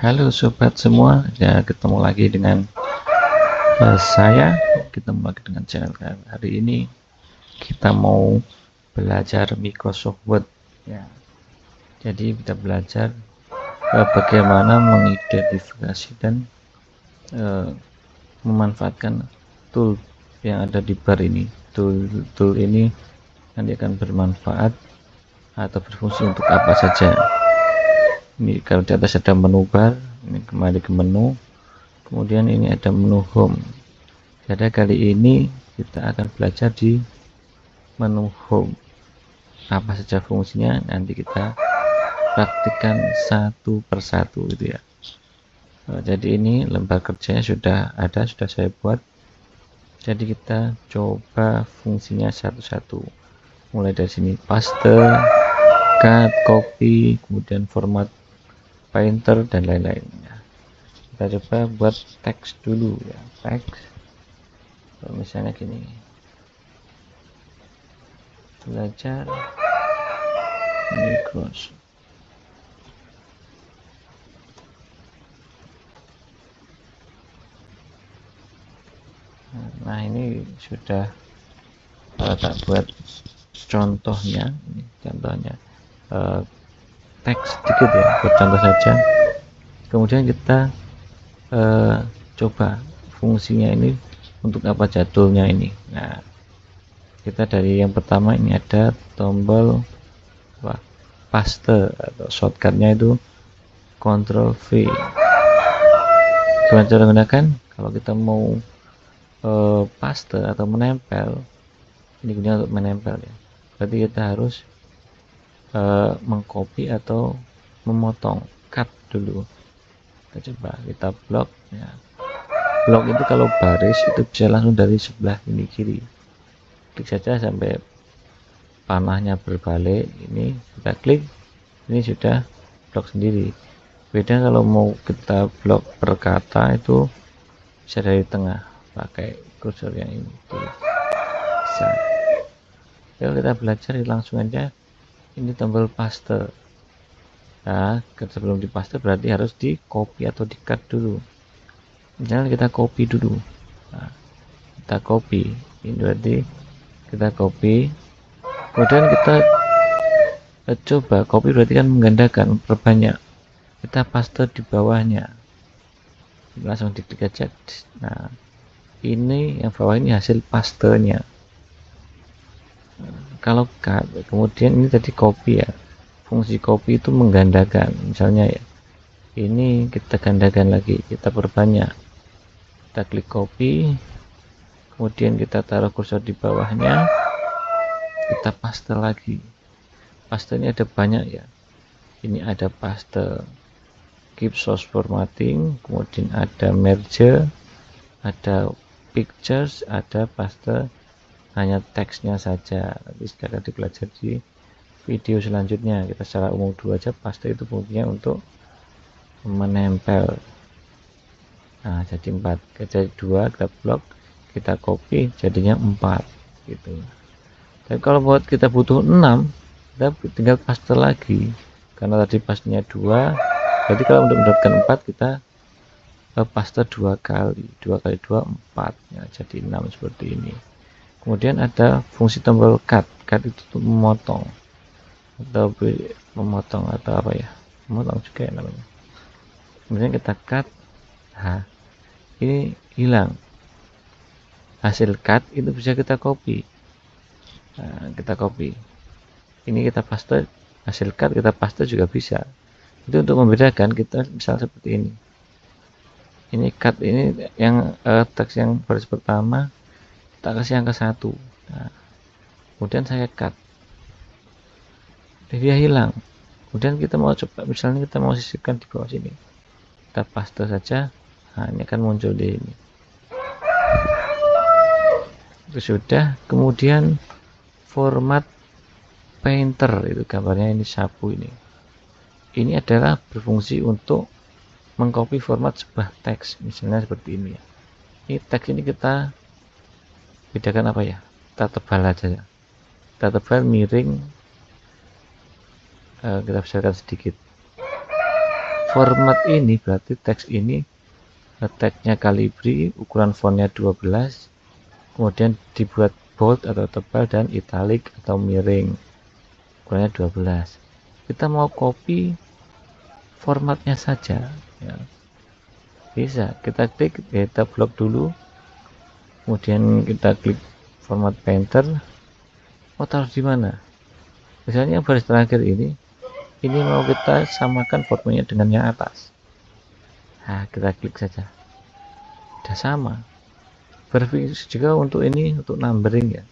Halo sobat semua, ya ketemu lagi dengan saya, ketemu lagi dengan channel kami. Hari ini kita mau belajar Microsoft Word. Ya, jadi kita belajar bagaimana mengidentifikasi dan memanfaatkan tool yang ada di bar ini. Tool ini nanti akan bermanfaat atau berfungsi untuk apa saja. Ini kalau di atas ada menu bar, ini kembali ke menu. Kemudian ini ada menu home. Jadi kali ini kita akan belajar di menu home. Apa saja fungsinya nanti kita praktikkan satu persatu gitu ya. Jadi ini lembar kerjanya sudah ada, sudah saya buat. Jadi kita coba fungsinya satu-satu. Mulai dari sini paste, cut, copy, kemudian format painter dan lain-lain. Kita coba buat teks dulu ya, teks. Misalnya gini, belajar Microsoft. Nah ini sudah tak buat contohnya. Ini contohnya teks sedikit ya, buat contoh saja. Kemudian kita coba fungsinya ini untuk apa, jadulnya ini. Nah kita dari yang pertama ini ada tombol paste atau shortcutnya itu Ctrl V. Gimana cara menggunakan? Kalau kita mau paste atau menempel, ini gunanya untuk menempel ya, berarti kita harus mengcopy atau memotong, cut dulu. Kita coba, kita blok ya. Blok itu kalau baris itu bisa langsung dari sebelah ini kiri, klik saja sampai panahnya berbalik. Ini kita klik, ini sudah blok sendiri. Beda kalau mau kita blok per kata, itu bisa dari tengah pakai kursor yang ini bisa. Yuk kita belajar langsung aja. Ini tombol paste. Nah sebelum di paste berarti harus di copy atau di cut dulu. Misalnya kita copy dulu. Nah, kita copy, ini berarti kita copy, kemudian kita coba copy, berarti kan menggandakan, perbanyak. Kita paste di bawahnya, langsung diklik aja. Nah ini yang bawah ini hasil pastenya. Kalau cut, kemudian ini tadi copy ya, fungsi copy itu menggandakan. Misalnya ya, ini kita gandakan lagi, kita perbanyak, kita klik copy, kemudian kita taruh kursor di bawahnya, kita paste lagi. Paste ini ada banyak ya, ini ada paste keep source formatting, kemudian ada merge, ada pictures, ada paste hanya teksnya saja. Nanti sekarang dipelajari di video selanjutnya. Kita secara umum dulu aja, paste itu fungsinya untuk menempel. Nah jadi 4, jadi 2, kita blok, kita copy, jadinya 4 gitu. Tapi kalau buat kita butuh 6, kita tinggal paste lagi, karena tadi pastenya 2, berarti kalau untuk mendapatkan 4 kita paste 2 kali, 2 kali 2 4 ya, jadi 6 seperti ini. Kemudian ada fungsi tombol cut. Cut itu untuk memotong atau apa ya, memotong juga ya namanya. Kemudian kita cut, nah ini hilang hasil cut, itu bisa kita copy. Nah, kita copy, ini kita paste, hasil cut kita paste juga bisa. Itu untuk membedakan. Kita misal seperti ini cut, ini yang teks yang baris pertama tak kasih angka 1. Nah, kemudian saya cut, dia hilang. Kemudian kita mau coba, misalnya kita mau sisipkan di bawah sini, kita paste saja. Nah ini akan muncul di ini. Itu sudah. Kemudian format painter, itu gambarnya ini sapu ini adalah berfungsi untuk mengcopy format sebuah teks. Misalnya seperti ini ya, ini teks ini kita bedakan apa ya, kita tebal aja ya, kita tebal, miring, kita besarkan sedikit. format ini berarti teks ini teksnya Calibri, ukuran fontnya 12, kemudian dibuat bold atau tebal dan italic atau miring, ukurannya 12. Kita mau copy formatnya saja ya. Bisa kita klik, kita blok dulu, kemudian kita klik format painter. Mau taruh di mana? Misalnya baris terakhir ini mau kita samakan fontnya dengan yang atas. Nah, kita klik saja, sudah sama. Berfungsi juga untuk ini, untuk numbering ya,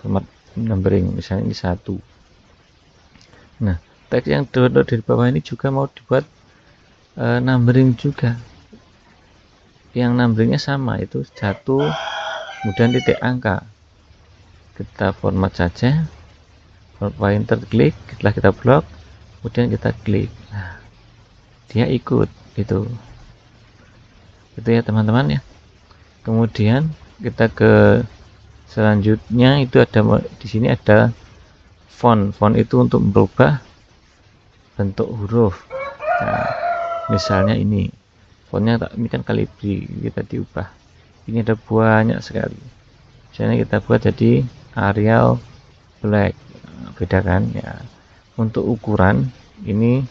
format numbering, misalnya ini 1. Nah, teks yang di bawah ini juga mau dibuat numbering juga, yang numberingnya sama, itu 1 kemudian titik angka. Kita format saja, format painter, klik, setelah kita blok, kemudian kita klik. Nah, dia ikut itu ya teman-teman ya. Kemudian kita ke selanjutnya, itu ada di sini ada font itu untuk merubah bentuk huruf. Nah, misalnya ini fontnya ini kan Calibri, kita diubah, ini ada banyak sekali. Misalnya kita buat jadi Arial Black, beda kan ya. Untuk ukuran ini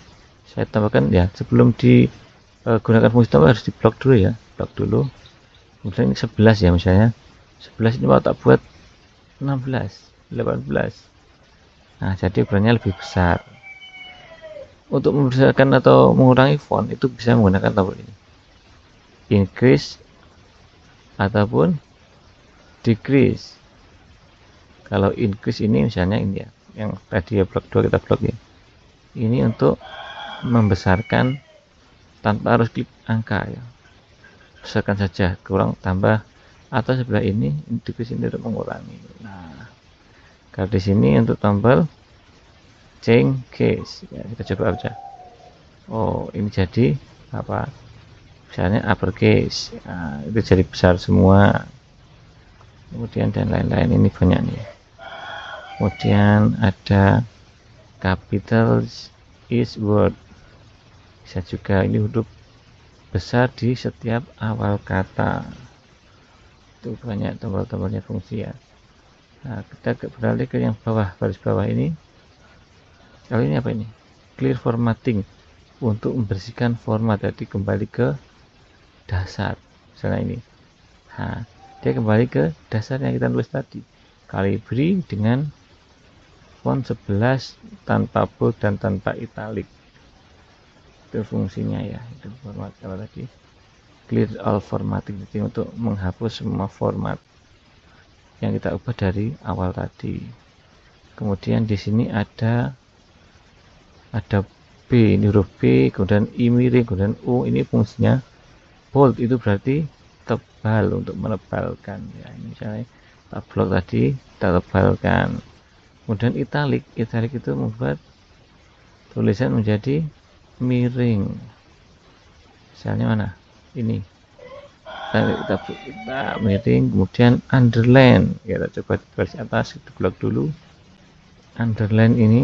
saya tambahkan ya, sebelum digunakan fungsi tambah harus diblok dulu ya, blok dulu. Kemudian ini 11 ya, misalnya 11 ini mau tak buat 16, 18. Nah, jadi ukurannya lebih besar. Untuk membesarkan atau mengurangi font itu bisa menggunakan tombol ini, increase ataupun decrease. Kalau increase ini misalnya ini ya, yang tadi ya blok 2 kita blok ya, ini untuk membesarkan tanpa harus klik angka ya, besarkan saja, kurang tambah, atau sebelah ini decrease ini untuk mengurangi. Nah, kalau di sini untuk tombol change case ya, kita coba aja. Oh, ini jadi apa, misalnya uppercase. Nah, itu jadi besar semua, kemudian dan lain-lain, ini banyak nih. Kemudian ada capital is word, bisa juga ini huruf besar di setiap awal kata. Itu banyak tombol-tombolnya fungsi ya. Nah, kita beralih ke yang bawah, baris bawah ini. Kalau ini apa ini? Clear formatting, untuk membersihkan format, jadi kembali ke dasar. Misalnya ini, nah, dia kembali ke dasar yang kita tulis tadi, Calibri dengan font 11 tanpa bold dan tanpa italic. Itu fungsinya ya, itu format. Kalau tadi clear all formatting, jadi untuk menghapus semua format yang kita ubah dari awal tadi. Kemudian di sini ada B, ini huruf B, kemudian I miring, kemudian U, ini fungsinya bold, itu berarti tebal, untuk menebalkan ya. Ini misalnya blok tadi kita tebalkan. Kemudian italic itu membuat tulisan menjadi miring. Misalnya mana? Ini. Kita miring, kemudian underline. Kita coba di baris atas, itu blok dulu. Underline ini,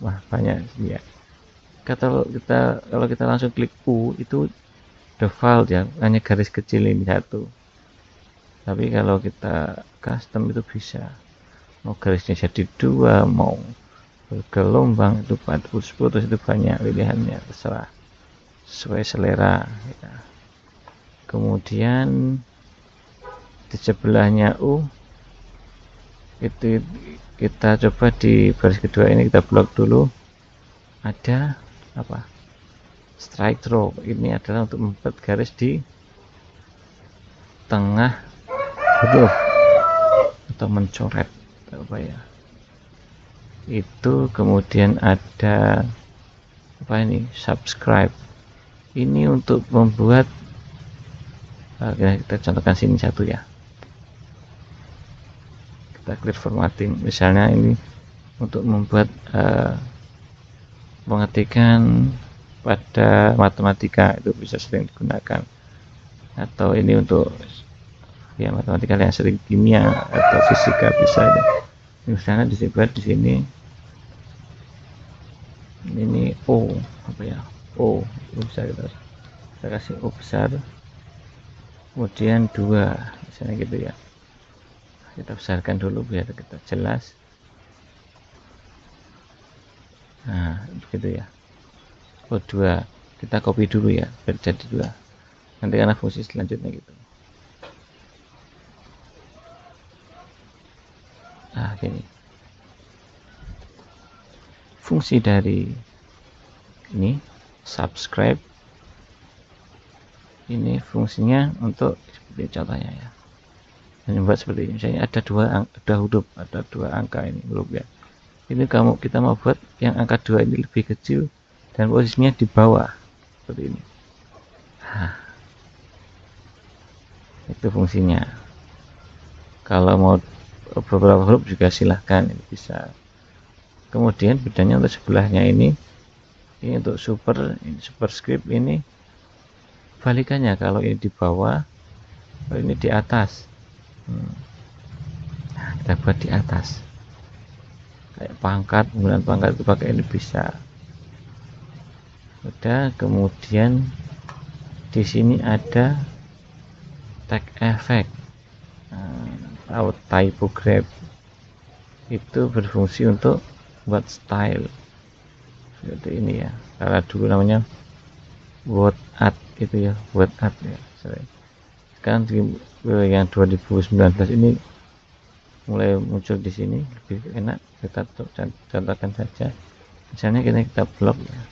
wah banyak ya. Kalau kita langsung klik U, itu default ya, hanya garis kecil ini satu. Tapi kalau kita custom itu bisa, mau garisnya jadi 2, mau bergelombang, itu putus-putus, itu banyak pilihannya, terserah sesuai selera ya. Kemudian di sebelahnya U, itu kita coba di baris kedua ini, kita blok dulu, ada apa, strike through, ini adalah untuk membuat garis di tengah huruf atau mencoret apa ya itu. Kemudian ada apa ini, subscribe, ini untuk membuat kita contohkan sini satu ya, kita clear formatting, misalnya ini untuk membuat mengetikkan pada matematika, itu bisa sering digunakan, atau ini untuk ya matematika yang sering kimia atau fisika bisa ya. Misalnya disebut di sini ini O apa ya, O besar, kita kasih U besar, kemudian 2 misalnya gitu ya. Kita besarkan dulu biar kita jelas. Nah begitu ya. Oh 2 kita copy dulu ya biar jadi 2 nanti karena fungsi selanjutnya gitu. Nah gini fungsi dari ini subscribe ini fungsinya untuk seperti contohnya ya, membuat seperti ini. Misalnya ada huruf, ada 2 angka ini huruf ya. Ini kita mau buat yang angka 2 ini lebih kecil dan posisinya di bawah seperti ini. Nah, itu fungsinya. Kalau mau beberapa huruf juga silahkan, ini bisa. Kemudian bedanya untuk sebelahnya ini untuk superscript ini balikannya. Kalau ini di bawah, kalau ini di atas. Nah, kita buat di atas kayak pangkat, penggunaan pangkat itu pakai ini bisa. Udah, kemudian di sini ada tag effect atau typograph, itu berfungsi untuk buat style seperti ini ya. Karena dulu namanya word art itu ya, word art ya. Sekarang di yang 2019 ini mulai muncul di sini, lebih enak. Kita contohkan saja, misalnya kita blok ya.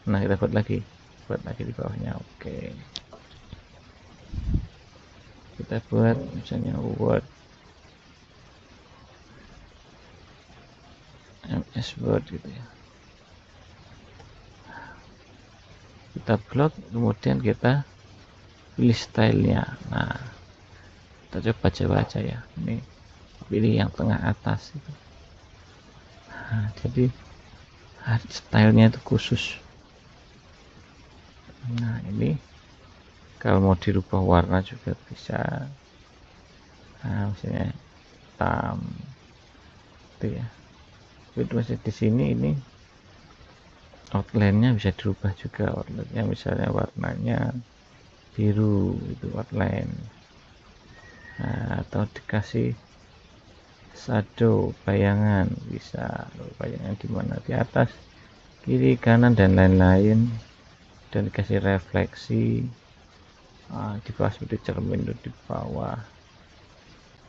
Nah kita buat lagi di bawahnya. Oke, kita buat misalnya word MS Word gitu ya, kita blok, kemudian kita pilih stylenya. Nah kita coba aja ya, ini pilih yang tengah atas itu. Nah, jadi stylenya itu khusus. Nah ini kalau mau dirubah warna juga bisa. Nah misalnya hitam itu ya, itu masih di sini. Ini outline-nya bisa dirubah juga, outline-nya misalnya warnanya biru itu outline. Nah, atau dikasih shadow, bayangan, bisa bayangan di mana, di atas, kiri, kanan dan lain-lain, dan dikasih refleksi. Di bawah seperti cermin itu di bawah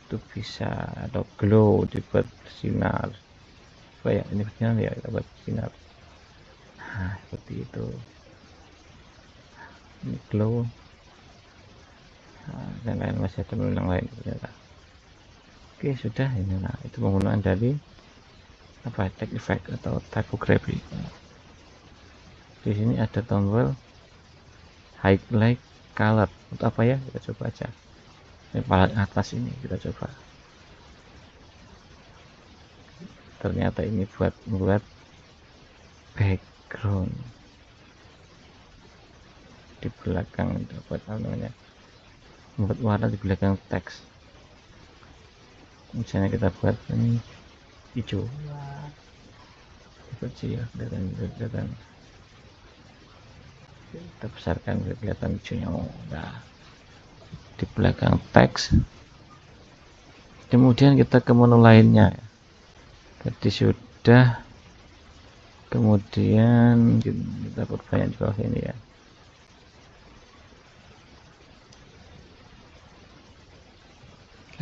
itu bisa, atau glow dibuat sinar. Kayak ini bersinar ya, kita buat sinar. Nah seperti itu, ini glow. Dan lain masih ada yang lain ternyata. Oke sudah ini. Nah itu penggunaan dari tag effect atau typography. Di sini ada tombol highlight color, untuk apa ya, kita coba aja. Ini paling atas ini kita coba. Ternyata ini buat background di belakang, itu buat apa namanya, membuat warna di belakang teks. Misalnya kita buat ini hijau, kecil ya, kelihatan. Kita besarkan kelihatan hijaunya. Nah, di belakang teks. Kemudian kita ke menu lainnya. Jadi sudah, kemudian kita perbanyak di bawah ini ya.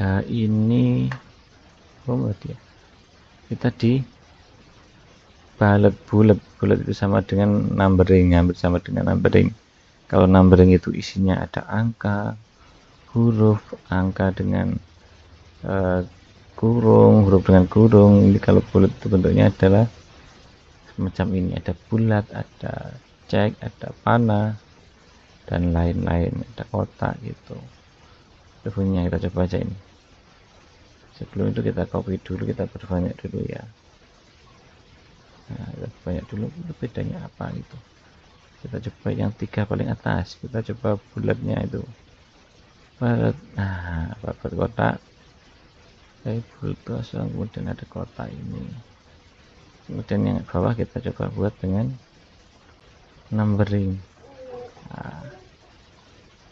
Nah, ini ya, kita di bulat itu sama dengan numbering, hampir sama dengan numbering. Kalau numbering itu isinya ada angka, huruf, angka dengan kurung, huruf dengan kurung. Ini kalau bulat itu bentuknya adalah semacam ini, ada bulat, ada cek, ada panah dan lain-lain, ada kotak gitu. Reviewnya kita coba aja ini. Sebelum itu kita copy dulu, kita perbanyak dulu ya. Nah, kita perbanyak dulu, itu bedanya apa gitu. Kita coba yang 3 paling atas, kita coba bulatnya itu. Bulat. Nah, buat kotak. Bulat kosong, kemudian ada kotak ini. Kemudian yang bawah kita coba buat dengan numbering. Nah,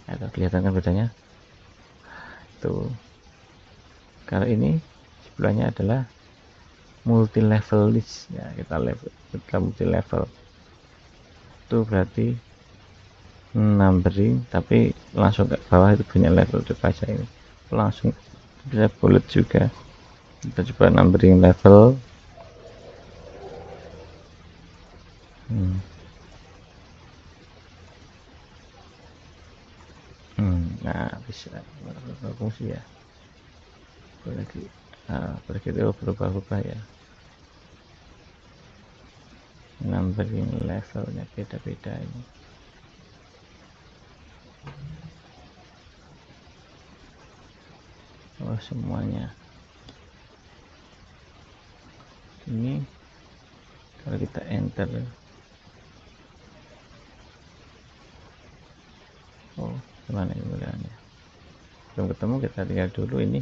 ada kelihatan kan bedanya tuh. Kalau ini sebelahnya adalah multi level list ya, kita multi level itu berarti numbering, tapi langsung ke bawah itu banyak level. Coba aja ini langsung bisa bullet juga. Kita coba numbering level. Nah bisa berfungsi ya. Lagi begitu berubah-ubah ya, numbering levelnya beda-beda ini. Oh semuanya ini kalau kita enter, oh gimana ini modelnya belum ketemu. Kita lihat dulu ini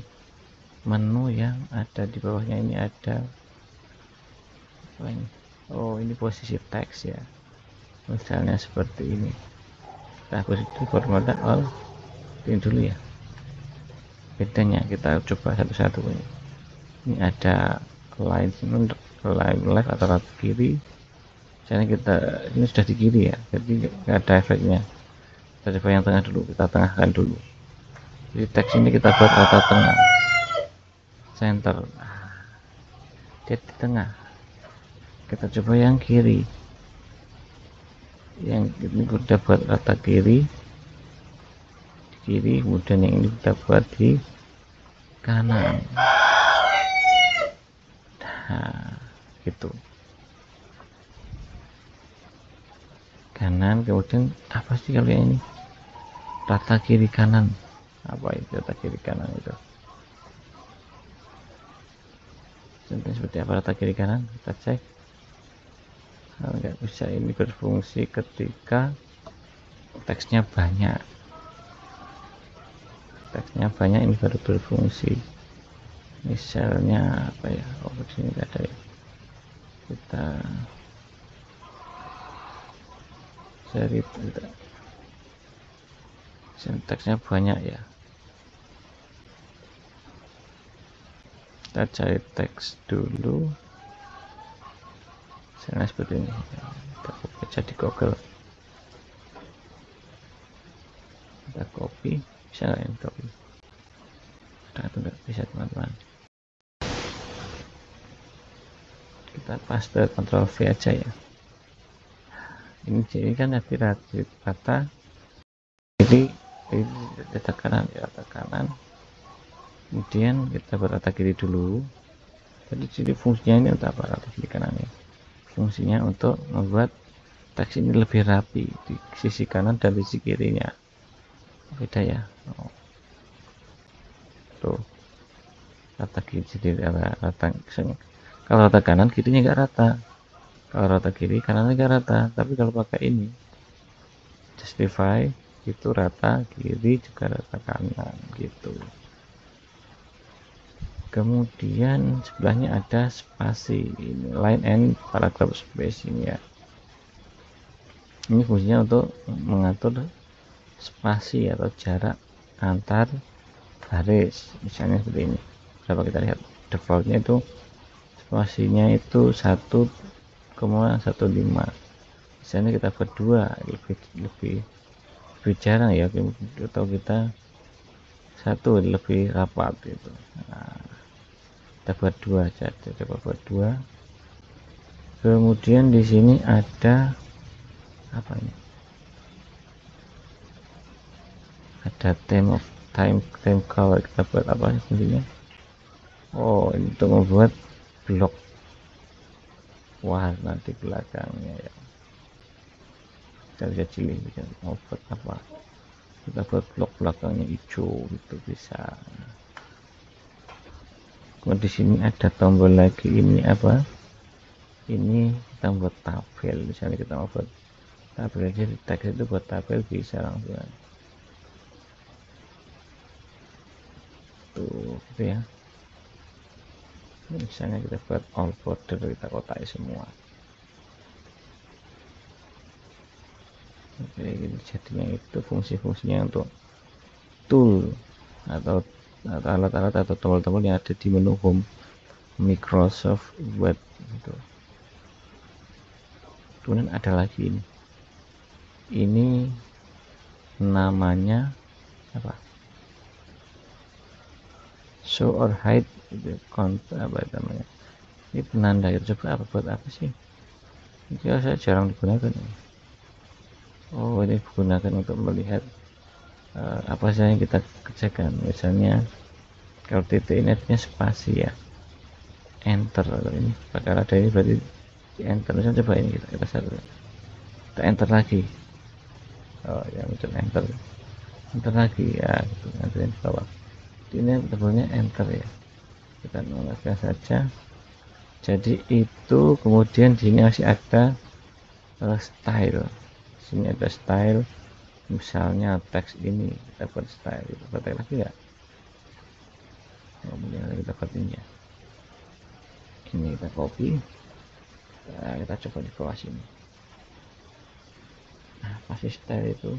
menu yang ada di bawahnya. Ini ada apa ini? Oh ini posisi teks ya, misalnya seperti ini. Kita hapus itu format all, ini dulu ya. Bedanya kita coba satu-satu. Ini ada line untuk line left atau rata kiri. Misalnya kita ini sudah di kiri ya, jadi nggak ada efeknya. Kita coba yang tengah dulu, kita tengahkan dulu. Jadi teks ini kita buat rata tengah, center, dia di tengah. Kita coba yang kiri, yang ini kita buat rata kiri, di kiri. Kemudian yang ini kita buat di kanan. Nah gitu, kanan. Kemudian apa sih kalau yang ini rata kiri kanan, apa itu rata kiri kanan itu seperti apa rata kiri kanan? Kita cek. Nah, nggak bisa. Ini berfungsi ketika teksnya banyak, ini baru berfungsi. Misalnya apa ya, oh sini nggak ada ya, kita cari sintaksnya banyak ya, kita cari teks dulu misalnya seperti ini. Kita copy aja di Google, kita copy. Bisa nggak ini copy? Atau nggak bisa teman-teman? Kita paste, Ctrl V aja ya. Ini kan tadi rata, jadi ini rata kanan ya, rata kanan. Kemudian kita berrata kiri dulu. Jadi fungsinya ini untuk apa? Rata kiri kanan ya, fungsinya untuk membuat teks ini lebih rapi di sisi kanan dan di sisi kirinya. Beda ya. Oh. Tuh rata kiri, jadi rata. Kalau rata kanan kirinya enggak rata, kalau rata kiri kanannya enggak rata. Tapi kalau pakai ini justify, itu rata kiri juga rata kanan gitu. Kemudian sebelahnya ada spasi, ini line and paragraph space ini ya. Ini fungsinya untuk mengatur spasi atau jarak antar baris. Misalnya seperti ini. Coba kita lihat defaultnya itu spasinya itu 1,15. Misalnya kita buat 2, lebih jarang ya, atau kita 1 lebih rapat gitu. Nah, kita buat 2 aja, coba buat 2. Kemudian di sini ada apa ini? Ada time color. Kita buat apa fungsinya? Oh, ini untuk membuat blok warna di belakangnya ya. Kita bisa pilih mau buat apa. Kita buat blok belakangnya hijau, itu bisa. Kemudian di sini ada tombol lagi, ini apa? Ini kita buat tabel. Misalnya kita mau buat tabel, jadi teks itu buat tabel bisa langsung. Tuh, gitu ya. Misalnya kita buat all border, kita kotai semua. Oke, jadinya itu fungsi-fungsinya untuk tool atau alat-alat atau tombol-tombol yang ada di menu home Microsoft Word gitu. Kemudian ada lagi ini namanya apa, show or hide itu apa namanya, ini penanda itu. Coba apa, buat apa sih ini? Saya jarang digunakan. Oh, ini digunakan untuk melihat apa saja yang kita kerjakan. Misalnya kalau titik ini artinya spasi ya, enter. Kalau ini bakal ada ini berarti di enter. Misalnya coba ini kita satu, kita enter lagi. Oh ya, muncul enter lagi ya gitu, enterin di bawah. Ini tombolnya enter ya, kita nolakkan saja. Jadi itu kemudian di sini masih ada style. Sini ada style, misalnya teks ini kita buat style, kita pakai lagi ya. Kemudian kita buat ini ya, ini kita copy. Nah, kita coba di bawah sini. Nah, pasti style itu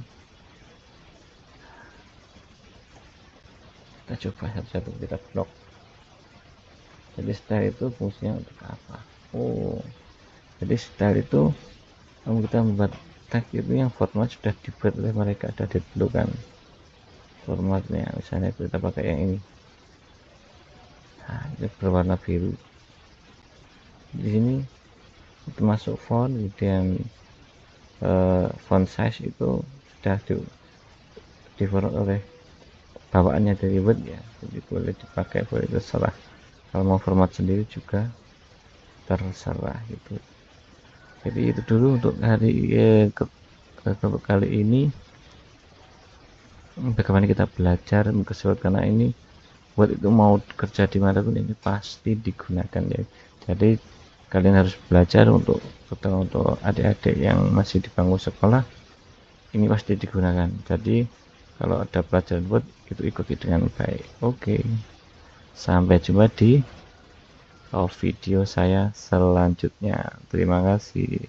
kita coba satu-satu, kita blok. Jadi style itu fungsinya untuk apa? Oh, jadi style itu kalau kita membuat tag itu yang format sudah dibuat oleh mereka, sudah ditentukan formatnya. Misalnya kita pakai yang ini, nah, itu berwarna biru. Di sini termasuk font, kemudian font size itu sudah di-format oleh bawaannya dari Word ya, jadi boleh dipakai, boleh terserah. Kalau mau format sendiri juga terserah gitu. Jadi itu dulu untuk kali ini, bagaimana kita belajar Microsoft, karena ini buat itu mau kerja di mana pun ini pasti digunakan ya. Jadi kalian harus belajar untuk adik-adik yang masih di bangku sekolah, ini pasti digunakan. Jadi kalau ada pelajaran Word itu ikuti dengan baik. Oke, sampai jumpa di video saya selanjutnya. Terima kasih.